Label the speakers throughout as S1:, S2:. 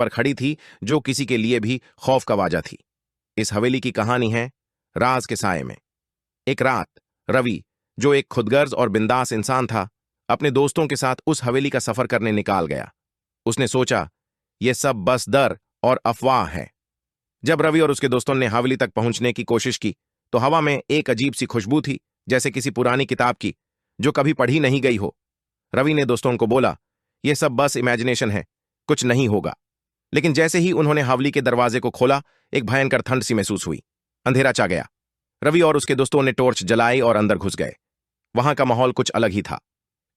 S1: पर खड़ी थी जो किसी के लिए भी खौफ का वाजा थी। इस हवेली की कहानी है राज के साये में। एक रात रवि, जो एक खुदगर्ज और बिंदास इंसान था, अपने दोस्तों के साथ उस हवेली का सफर करने निकाल गया। उसने सोचा यह सब बस डर और अफवाह है। जब रवि और उसके दोस्तों ने हवेली तक पहुंचने की कोशिश की तो हवा में एक अजीब सी खुशबू थी, जैसे किसी पुरानी किताब की जो कभी पढ़ी नहीं गई हो। रवि ने दोस्तों को बोला, यह सब बस इमेजिनेशन है, कुछ नहीं होगा। लेकिन जैसे ही उन्होंने हवेली के दरवाजे को खोला, एक भयंकर ठंड सी महसूस हुई। अंधेरा छा गया। रवि और उसके दोस्तों ने टॉर्च जलाई और अंदर घुस गए। वहां का माहौल कुछ अलग ही था।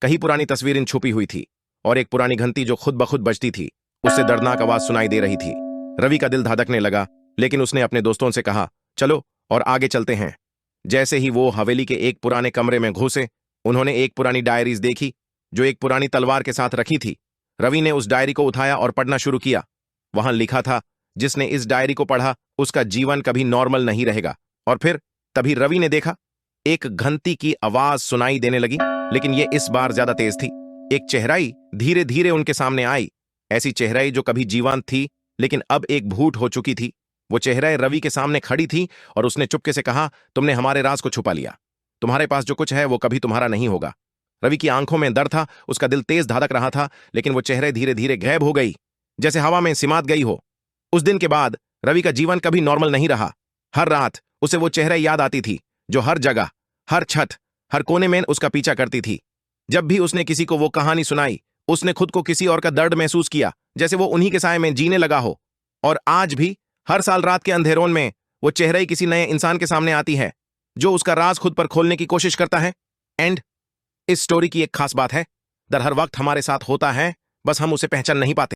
S1: कहीं पुरानी तस्वीरें छुपी हुई थी और एक पुरानी घंटी जो खुद ब खुद बजती थी, उससे दर्दनाक आवाज सुनाई दे रही थी। रवि का दिल धड़कने लगा, लेकिन उसने अपने दोस्तों से कहा, चलो और आगे चलते हैं। जैसे ही वो हवेली के एक पुराने कमरे में घुसे, उन्होंने एक पुरानी डायरीज देखी जो एक पुरानी तलवार के साथ रखी थी। रवि ने उस डायरी को उठाया और पढ़ना शुरू किया। वहां लिखा था, जिसने इस डायरी को पढ़ा उसका जीवन कभी नॉर्मल नहीं रहेगा। और फिर तभी रवि ने देखा, एक घंटी की आवाज सुनाई देने लगी, लेकिन यह इस बार ज्यादा तेज थी। एक चेहराई धीरे धीरे उनके सामने आई, ऐसी चेहराई जो कभी जीवंत थी लेकिन अब एक भूत हो चुकी थी। वो चेहराई रवि के सामने खड़ी थी और उसने चुपके से कहा, तुमने हमारे राज को छुपा लिया। तुम्हारे पास जो कुछ है वो कभी तुम्हारा नहीं होगा। रवि की आंखों में डर था, उसका दिल तेज धड़क रहा था, लेकिन वो चेहरे धीरे धीरे गायब हो गई, जैसे हवा में सिमात गई हो। उस दिन के बाद रवि का जीवन कभी नॉर्मल नहीं रहा। हर रात उसे वो चेहरे याद आती थी जो हर जगह, हर छत, हर कोने में उसका पीछा करती थी। जब भी उसने किसी को वो कहानी सुनाई, उसने खुद को किसी और का दर्द महसूस किया, जैसे वो उन्हीं के साए में जीने लगा हो। और आज भी हर साल रात के अंधेरों में वो चेहरा ही किसी नए इंसान के सामने आती है जो उसका राज खुद पर खोलने की कोशिश करता है। एंड इस स्टोरी की एक खास बात है, दर हर वक्त हमारे साथ होता है, बस हम उसे पहचान नहीं पाते।